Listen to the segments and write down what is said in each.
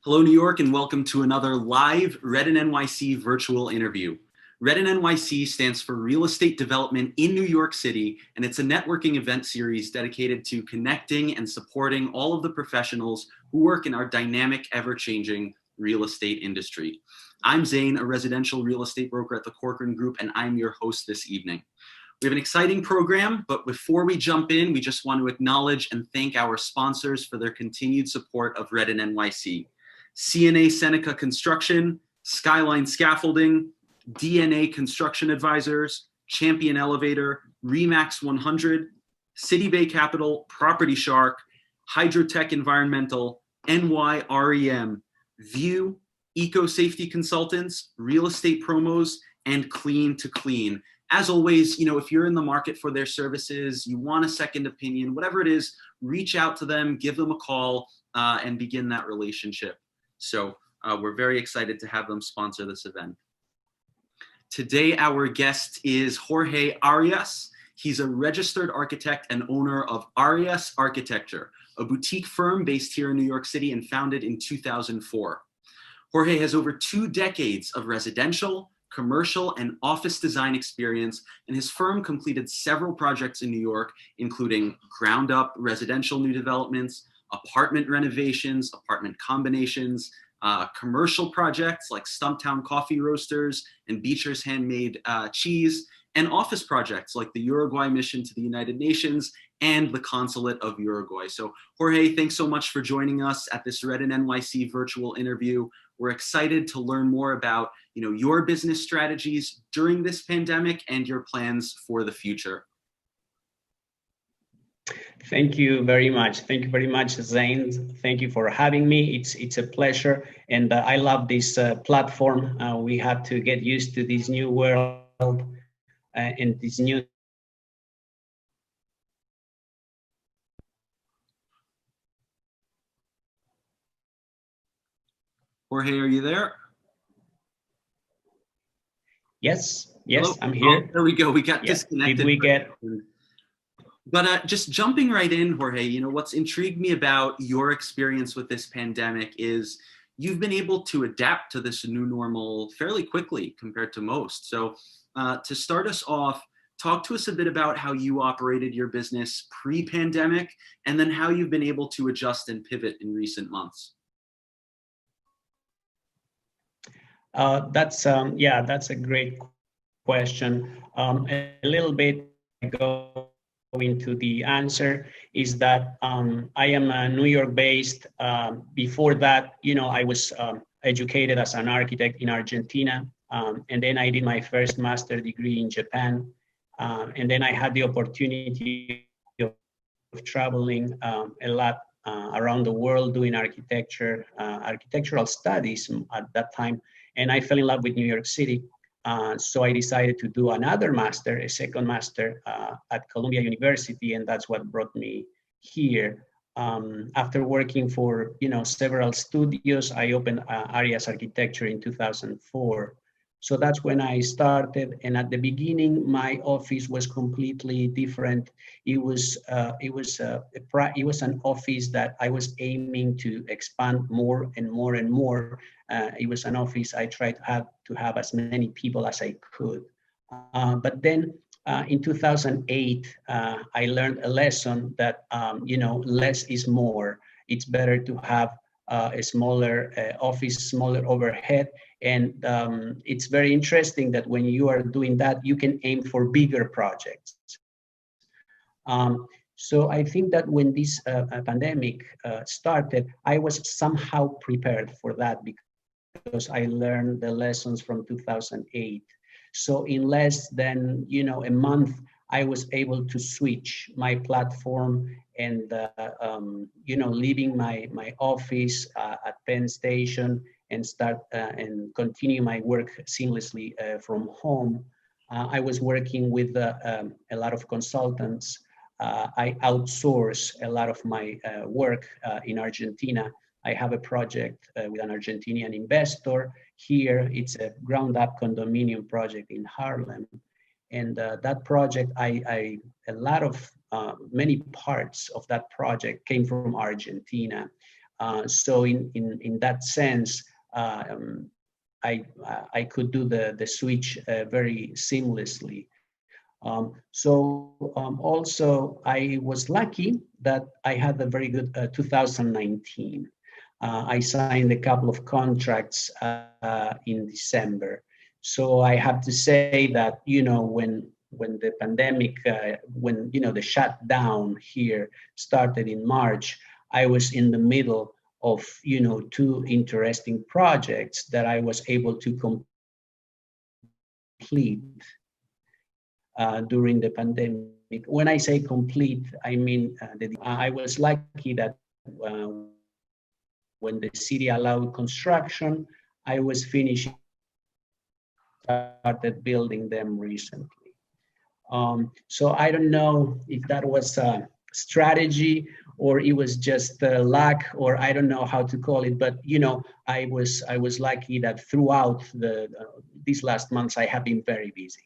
Hello, New York, and welcome to another live REDinNYC virtual interview. REDinNYC stands for Real Estate Development in New York City, and it's a networking event series dedicated to connecting and supporting all of the professionals who work in our dynamic, ever-changing real estate industry. I'm Zane, a residential real estate broker at the Corcoran Group, and I'm your host this evening. We have an exciting program, but before we jump in, we just want to acknowledge and thank our sponsors for their continued support of REDinNYC. CNA Seneca Construction, Skyline Scaffolding, DNA Construction Advisors, Champion Elevator, Remax 100, City Bay Capital, Property Shark, Hydrotech Environmental, NYREM, View, Eco Safety Consultants, Real Estate Promos, and Clean to Clean. As always, if you're in the market for their services, you want a second opinion, whatever it is, reach out to them, give them a call, and begin that relationship. So we're very excited to have them sponsor this event. Today, our guest is Jorge Arias. He's a registered architect and owner of Arias Architecture, a boutique firm based here in New York City and founded in 2004. Jorge has over 2 decades of residential, commercial, and office design experience, and his firm completed several projects in New York, including ground-up residential new developments, apartment renovations, apartment combinations, commercial projects like Stumptown Coffee Roasters and Beecher's Handmade Cheese, and office projects like the Uruguay Mission to the United Nations and the Consulate of Uruguay. So Jorge, thanks so much for joining us at this REDinNYC virtual interview. We're excited to learn more about your business strategies during this pandemic and your plans for the future. Thank you very much. Thank you very much, Zane. Thank you for having me. It's a pleasure, and I love this platform. We have to get used to this new world and this new. Jorge, are you there? Yes, Hello? I'm here. Oh, there we go. We got disconnected. Did we get? But just jumping right in, Jorge, what's intrigued me about your experience with this pandemic is you've been able to adapt to this new normal fairly quickly compared to most. So to start us off, talk to us a bit about how you operated your business pre-pandemic and then how you've been able to adjust and pivot in recent months. That's a great question. A little bit ago into the answer is that I am New York based. Before that, I was educated as an architect in Argentina, and then I did my first master's degree in Japan, and then I had the opportunity of traveling a lot around the world doing architectural studies at that time, and I fell in love with New York City. So I decided to do another master, a second master at Columbia University, and that's what brought me here. After working for several studios, I opened Arias Architecture in 2004. So that's when I started, and at the beginning, my office was completely different. It was an office that I was aiming to expand more and more and more. It was an office I tried to have as many people as I could. But then in 2008, I learned a lesson that less is more. It's better to have a smaller office, smaller overhead. And it's very interesting that when you are doing that, you can aim for bigger projects. So I think that when this pandemic started, I was somehow prepared for that because I learned the lessons from 2008. So in less than a month, I was able to switch my platform and leaving my office at Penn Station and start and continue my work seamlessly from home. I was working with a lot of consultants. I outsource a lot of my work in Argentina. I have a project with an Argentinian investor here. It's a ground-up condominium project in Harlem. And that project, many parts of that project came from Argentina. So in that sense, I could do the switch very seamlessly. Also, I was lucky that I had a very good 2019. I signed a couple of contracts in December. So I have to say that, when the pandemic, when, the shutdown here started in March, I was in the middle of, two interesting projects that I was able to complete during the pandemic. When I say complete, I mean I was lucky that when the city allowed construction, I was finishing, started building them recently. So I don't know if that was a strategy or it was just luck, or I don't know how to call it, but I was lucky that throughout these last months I have been very busy.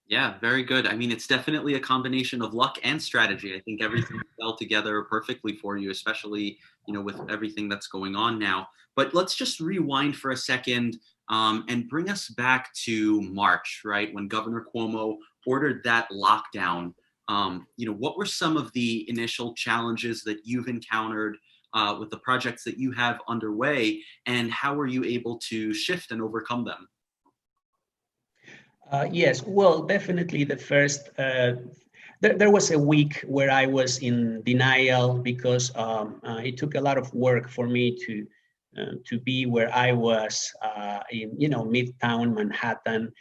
Yeah, very good. I mean, it's definitely a combination of luck and strategy. I think everything fell together perfectly for you, especially, with everything that's going on now. But let's just rewind for a second and bring us back to March, right? When Governor Cuomo ordered that lockdown. What were some of the initial challenges that you've encountered with the projects that you have underway, and how were you able to shift and overcome them? Yes, well, definitely the first, there was a week where I was in denial because it took a lot of work for me to be where I was in, Midtown Manhattan.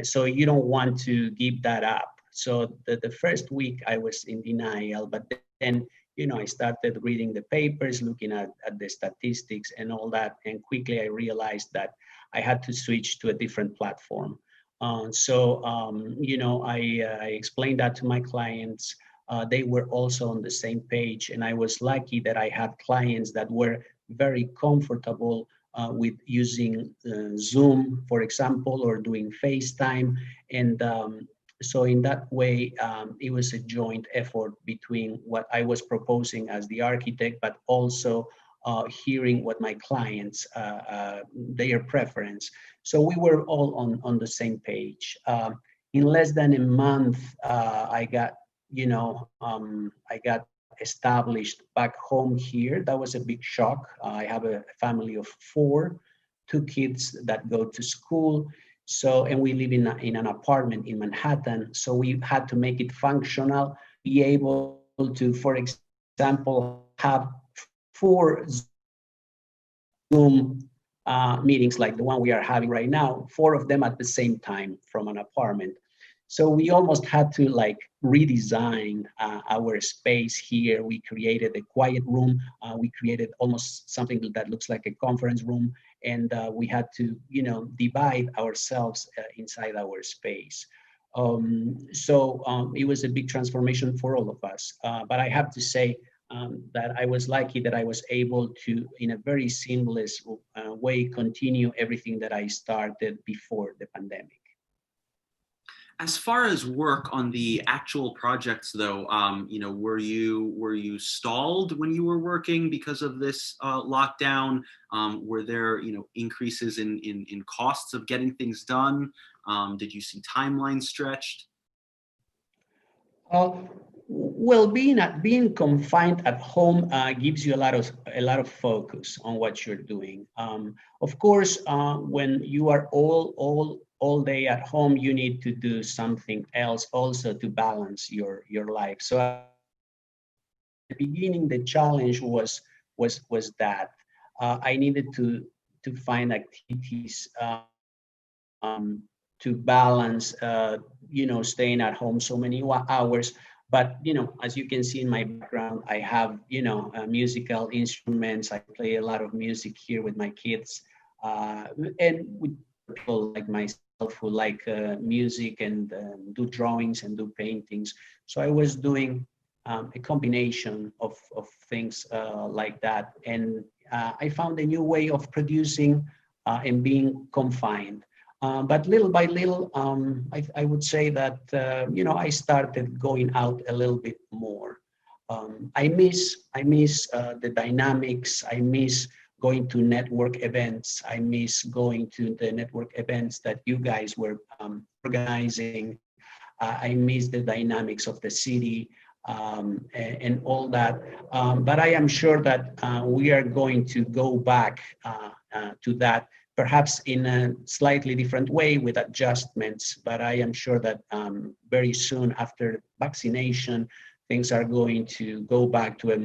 So you don't want to give that up. So the first week I was in denial, but then, I started reading the papers, looking at the statistics and all that. And quickly I realized that I had to switch to a different platform. I explained that to my clients. They were also on the same page, and I was lucky that I had clients that were very comfortable with using Zoom, for example, or doing FaceTime. And so in that way, it was a joint effort between what I was proposing as the architect, but also hearing what my clients, their preference. So we were all on the same page. In less than a month, I got established back home here. That was a big shock. I have a family of four, two kids that go to school. So, and we live in an apartment in Manhattan. So we had to make it functional, be able to, for example, have 4 Zoom meetings like the one we are having right now, 4 of them at the same time from an apartment. So we almost had to redesign our space here. We created a quiet room. We created almost something that looks like a conference room. And we had to, divide ourselves inside our space. It was a big transformation for all of us. But I have to say, that I was lucky that I was able to, in a very seamless way, continue everything that I started before the pandemic. As far as work on the actual projects, though, were you stalled when you were working because of this lockdown? Were there, increases in costs of getting things done? Did you see timelines stretched? Well, being confined at home gives you a lot of focus on what you're doing. Of course, when you are all day at home, you need to do something else also to balance your life. So at the beginning, the challenge was that I needed to find activities to balance, staying at home so many hours. But, as you can see in my background, I have, musical instruments. I play a lot of music here with my kids, and with people like myself who like music and do drawings and do paintings. So I was doing a combination of things like that. And I found a new way of producing and being confined. But little by little, I would say that, I started going out a little bit more. I miss the dynamics. I miss going to network events. I miss going to the network events that you guys were organizing. I miss the dynamics of the city and all that. But I am sure that we are going to go back to that, perhaps in a slightly different way with adjustments. But I am sure that very soon after vaccination, things are going to go back to a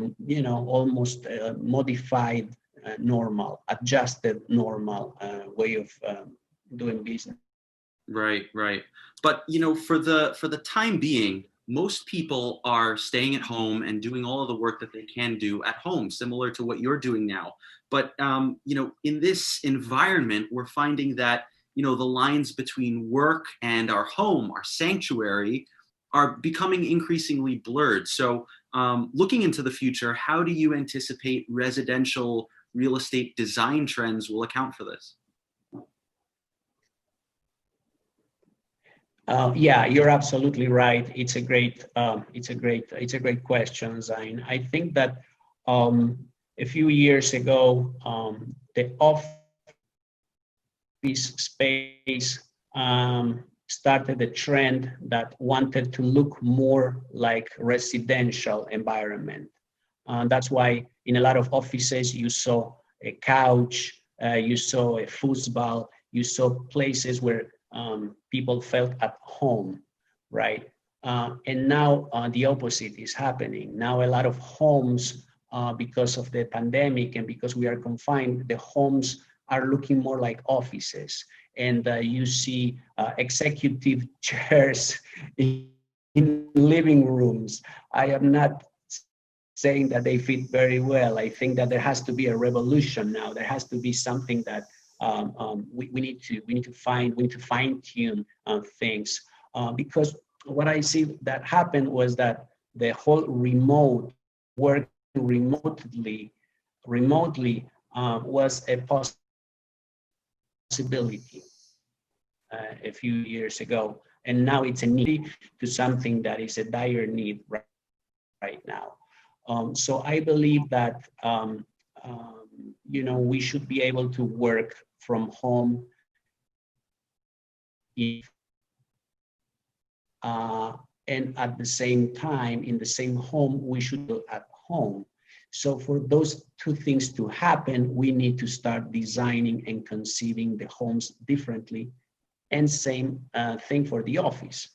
almost modified normal, adjusted normal way of doing business. Right, right. But for the time being, most people are staying at home and doing all of the work that they can do at home, similar to what you're doing now. But in this environment, we're finding that the lines between work and our home, our sanctuary, are becoming increasingly blurred. So, looking into the future, how do you anticipate residential real estate design trends will account for this? Yeah, you're absolutely right. It's a great question, Zain. I think that a few years ago, the office space started a trend that wanted to look more like residential environment. That's why in a lot of offices you saw a couch, you saw a foosball, you saw places where people felt at home, right? And now the opposite is happening. Now a lot of homes, because of the pandemic and because we are confined, the homes are looking more like offices. And you see executive chairs in living rooms. I am not saying that they fit very well. I think that there has to be a revolution now. There has to be something that we need to fine tune things because what I see that happened was that the whole remote work remotely was a possibility a few years ago, and now it's a need to something that is a dire need right now. So I believe that we should be able to work from home and at the same time, in the same home, we should be at home. So for those two things to happen, we need to start designing and conceiving the homes differently. And same thing for the office.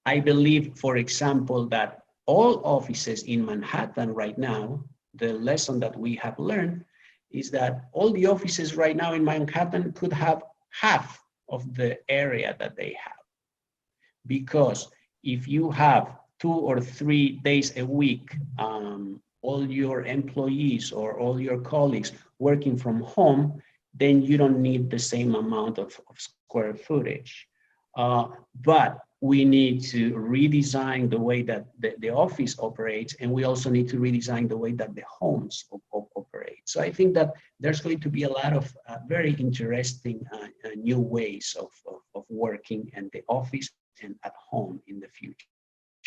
I believe, for example, that all offices in Manhattan right now, the lesson that we have learned is that all the offices right now in Manhattan could have half of the area that they have. Because if you have 2 or 3 days a week, all your employees or all your colleagues working from home, then you don't need the same amount of square footage. But we need to redesign the way that the office operates, and we also need to redesign the way that the homes operate. So I think that there's going to be a lot of very interesting new ways of working in the office and at home in the future.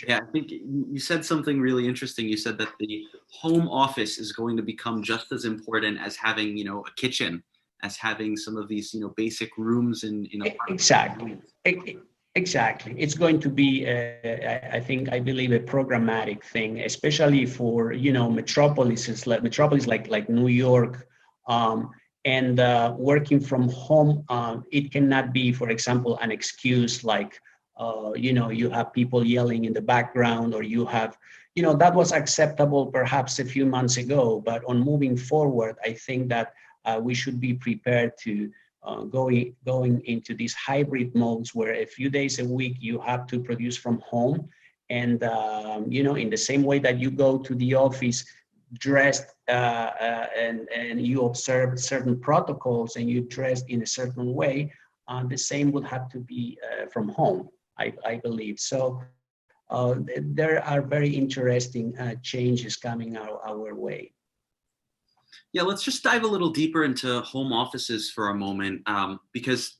Yeah, I think you said something really interesting. You said that the home office is going to become just as important as having, a kitchen, as having some of these, basic rooms in Exactly. Exactly. It's going to be, I believe, a programmatic thing, especially for, metropolis like New York, and working from home. It cannot be, for example, an excuse like, you have people yelling in the background, or you have, that was acceptable perhaps a few months ago, but on moving forward, I think that we should be prepared to going into these hybrid modes where a few days a week you have to produce from home, and in the same way that you go to the office dressed and you observe certain protocols and you dress in a certain way, the same would have to be from home, I believe. So there are very interesting changes coming our way. Yeah, let's just dive a little deeper into home offices for a moment, because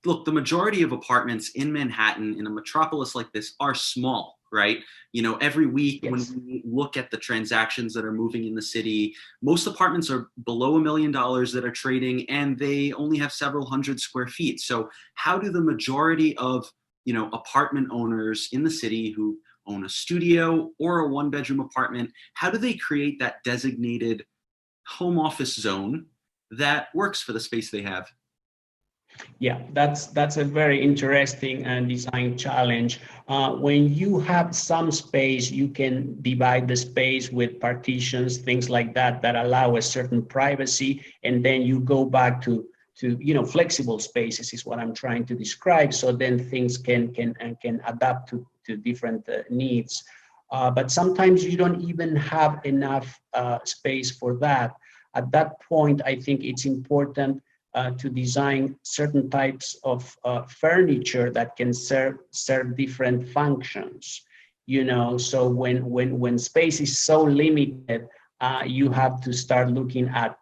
look, the majority of apartments in Manhattan, in a metropolis like this, are small. right? You know, every week when Yes. we look at the transactions that are moving in the city, most apartments are below $1 million that are trading, and they only have several hundred square feet. So how do the majority of, you know, apartment owners in the city who own a studio or a one-bedroom apartment, how do they create that designated home office zone that works for the space they have? Yeah, that's a very interesting and design challenge. When you have some space, you can divide the space with partitions, things like that, that allow a certain privacy, and then you go back to flexible spaces is what I'm trying to describe. So then things can adapt to different needs. But sometimes you don't even have enough space for that. At that point, I think it's important to design certain types of furniture that can serve different functions. So when space is so limited, you have to start looking at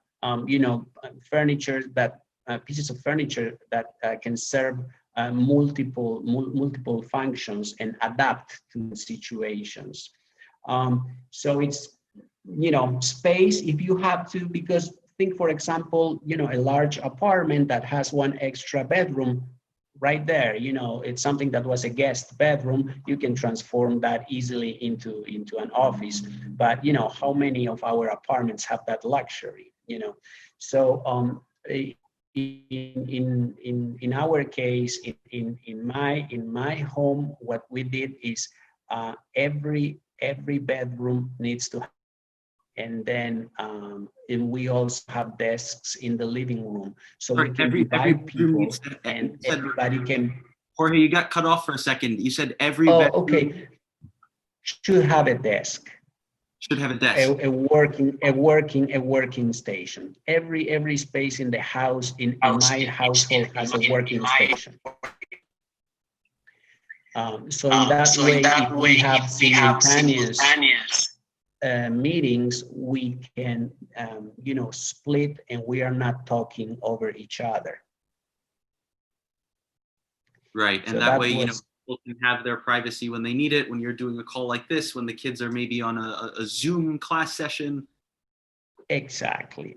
furniture that pieces of furniture that can serve multiple functions and adapt to the situations. So it's space, if you have to, because think, for example, a large apartment that has one extra bedroom right there, it's something that was a guest bedroom, you can transform that easily into an office. But how many of our apartments have that luxury? So in our case, in my home, what we did is every bedroom needs to, and then and we also have desks in the living room, so Sorry, we can every divide bedroom people, needs to, you and said, everybody can. Jorge, you got cut off for a second. You said every Oh, bedroom okay. Should have a desk, should have a desk. a working station. Every space in the house, in my household, has a working station. So in that way, if we have simultaneous meetings, we can split, and we are not talking over each other. Right. And So that that way, you know, was people can have their privacy when they need it, when you're doing a call like this, when the kids are maybe on a Zoom class session. exactly.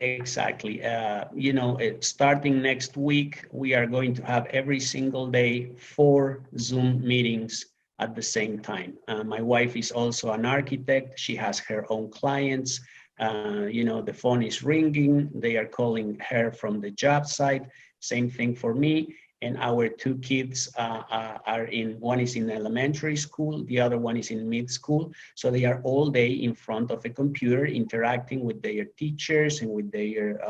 Starting next week, we are going to have every single day 4 Zoom meetings at the same time. My wife is also an architect. She has her own clients. The phone is ringing. They are calling her from the job site. Same thing for me. And our 2 kids one is in elementary school, the other one is in mid school. So they are all day in front of a computer interacting with their teachers and with their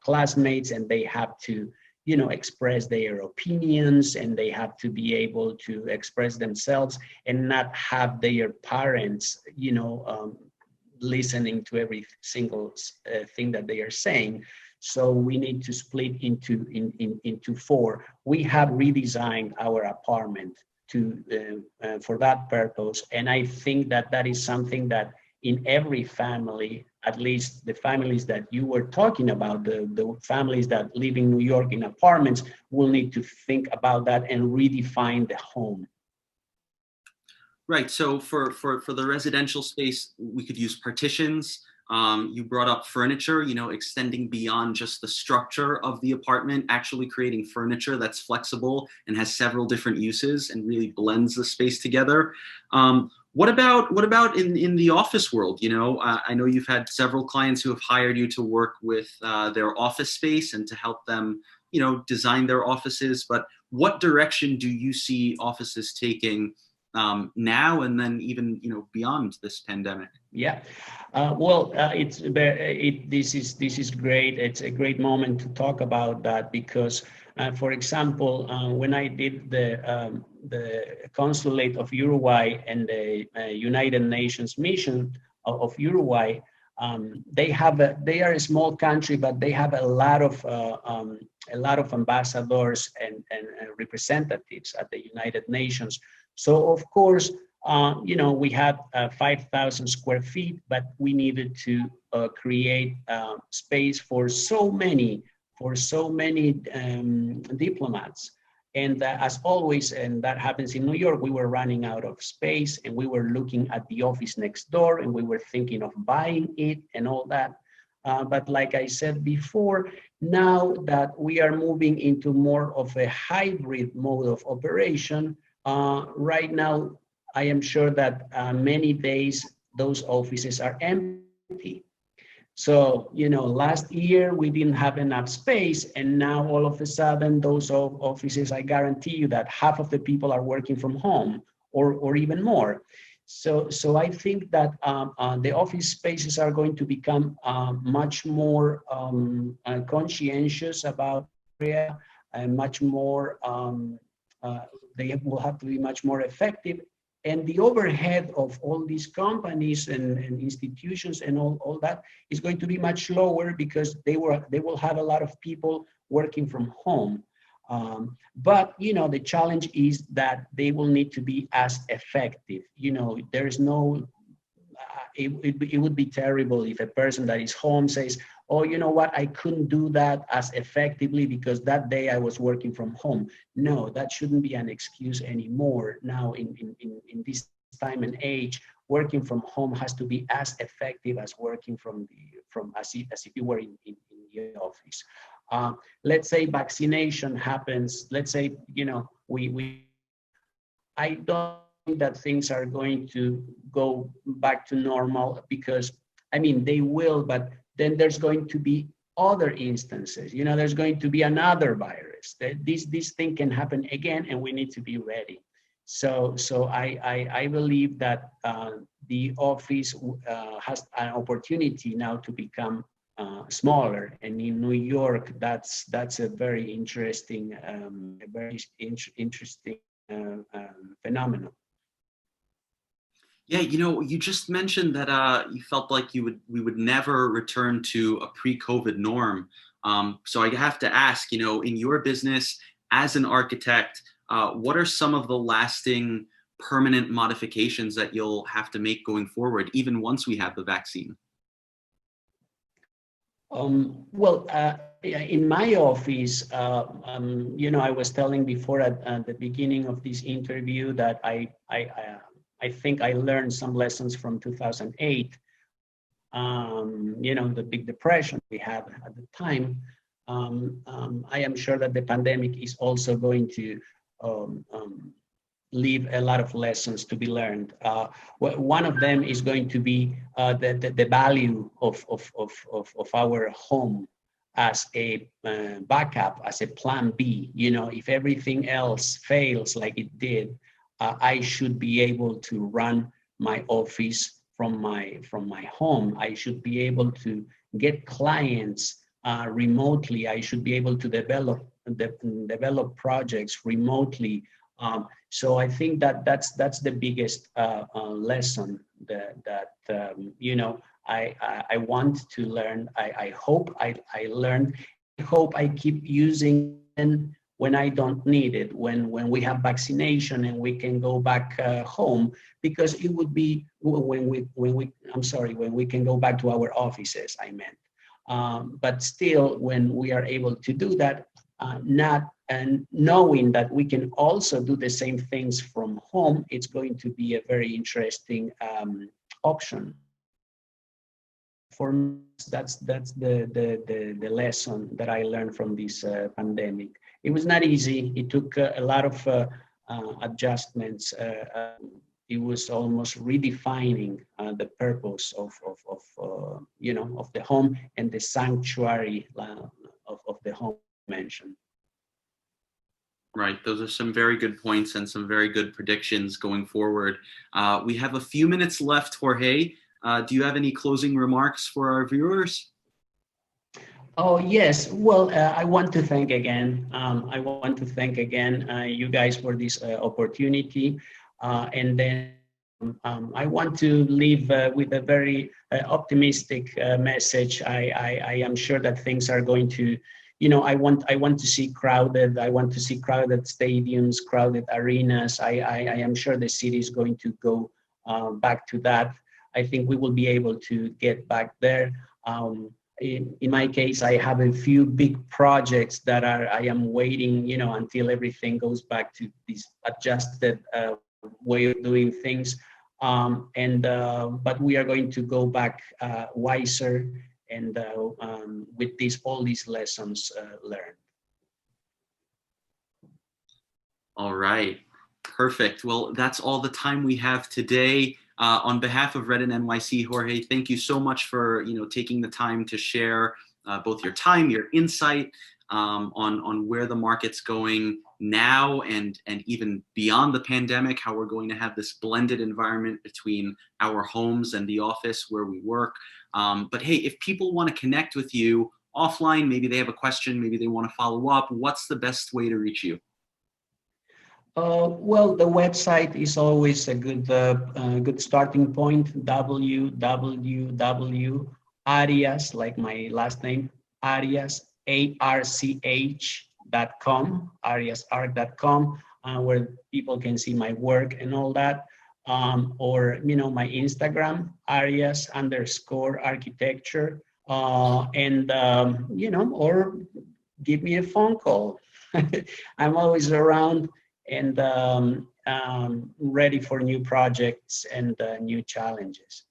classmates, and they have to express their opinions, and they have to be able to express themselves and not have their parents listening to every single thing that they are saying. So we need to split into 4. We have redesigned our apartment for that purpose, and I think that is something that in every family, at least the families that you were talking about, the families that live in New York in apartments, will need to think about that and redefine the home. Right. So for the residential space, we could use partitions. You brought up furniture, you know, extending beyond just the structure of the apartment, actually creating furniture that's flexible and has several different uses and really blends the space together. What about in the office world? You know, I know you've had several clients who have hired you to work with their office space and to help them, you know, design their offices. But what direction do you see offices taking now, and then even, you know, beyond this pandemic? Yeah, this is great. It's a great moment to talk about that because, for example, when I did the consulate of Uruguay and the United Nations mission of Uruguay, they are a small country, but they have a lot of ambassadors and representatives at the United Nations. So of course, we had 5,000 square feet, but we needed to create space for so many diplomats. And as always, and that happens in New York, we were running out of space and we were looking at the office next door and we were thinking of buying it and all that. But like I said before, now that we are moving into more of a hybrid mode of operation, right now, I am sure that many days those offices are empty. So, last year we didn't have enough space, and now all of a sudden, those offices, I guarantee you that half of the people are working from home, or even more. So I think that the office spaces are going to become much more conscientious about area, and much more. They will have to be much more effective, and the overhead of all these companies and institutions and all that is going to be much lower because they will have a lot of people working from home. But the challenge is that they will need to be as effective. There's no. It would be terrible if a person that is home says, "Oh, you know what? I couldn't do that as effectively because that day I was working from home." No, that shouldn't be an excuse anymore. Now, in this time and age, working from home has to be as effective as working as if you were in the office. Let's say vaccination happens. Let's say I don't think that things are going to go back to normal because, they will, but then there's going to be other instances. There's going to be another virus. This thing can happen again, and we need to be ready. So I believe that the office has an opportunity now to become smaller, and in New York, that's a very interesting, phenomenon. Yeah, you just mentioned that you felt like we would never return to a pre-COVID norm. So I have to ask, in your business as an architect, what are some of the lasting permanent modifications that you'll have to make going forward, even once we have the vaccine? Well, in my office, I was telling before at the beginning of this interview that I think I learned some lessons from 2008. The big depression we had at the time. I am sure that the pandemic is also going to leave a lot of lessons to be learned. One of them is going to be the value of our home as a backup, as a plan B. If everything else fails like it did, I should be able to run my office from my home. I should be able to get clients remotely. I should be able to develop projects remotely. So I think that's the biggest lesson that I want to learn. I hope I learned. I hope I keep using it when I don't need it, when we have vaccination and we can go back home, because it would be when we can go back to our offices, I meant. But still, when we are able to do that, and knowing that we can also do the same things from home, it's going to be a very interesting option. For me, that's the lesson that I learned from this pandemic. It was not easy. It took a lot of adjustments. It was almost redefining the purpose of the home and the sanctuary of the home mentioned. Right. Those are some very good points and some very good predictions going forward. We have a few minutes left, Jorge. Do you have any closing remarks for our viewers? Oh, yes. Well, I want to thank again. You guys for this opportunity. And then I want to leave with a very optimistic message. I am sure that things are going to, I want to see crowded. I want to see crowded stadiums, crowded arenas. I am sure the city is going to go back to that. I think we will be able to get back there. in my case, I have a few big projects that I am waiting, you know, until everything goes back to this adjusted way of doing things. But we are going to go back wiser and with all these lessons learned. All right, perfect. Well, that's all the time we have today. On behalf of REDinNYC, Jorge, thank you so much for taking the time to share both your time, your insight on where the market's going now and even beyond the pandemic, how we're going to have this blended environment between our homes and the office where we work. But hey, if people want to connect with you offline, maybe they have a question, maybe they want to follow up, what's the best way to reach you? Well, the website is always a good starting point. www.arias, like my last name, Arias, ARCH.com, ariasarc.com, where people can see my work and all that. Or my Instagram, Arias_architecture, or give me a phone call. I'm always around and ready for new projects and new challenges.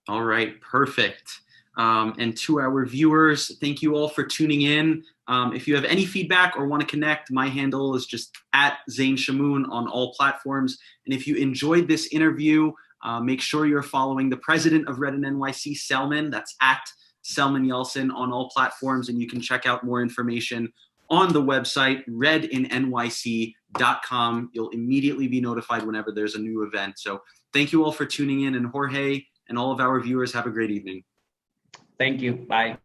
All right, perfect. And to our viewers, thank you all for tuning in. If you have any feedback or want to connect, my handle is just @ZainShamoon on all platforms. And if you enjoyed this interview, make sure you're following the president of REDinNYC, Selman. That's @Selman Yalcin on all platforms. And you can check out more information on the website, REDinNYC.com. You'll immediately be notified whenever there's a new event. So thank you all for tuning in, and Jorge and all of our viewers, have a great evening. Thank you. Bye.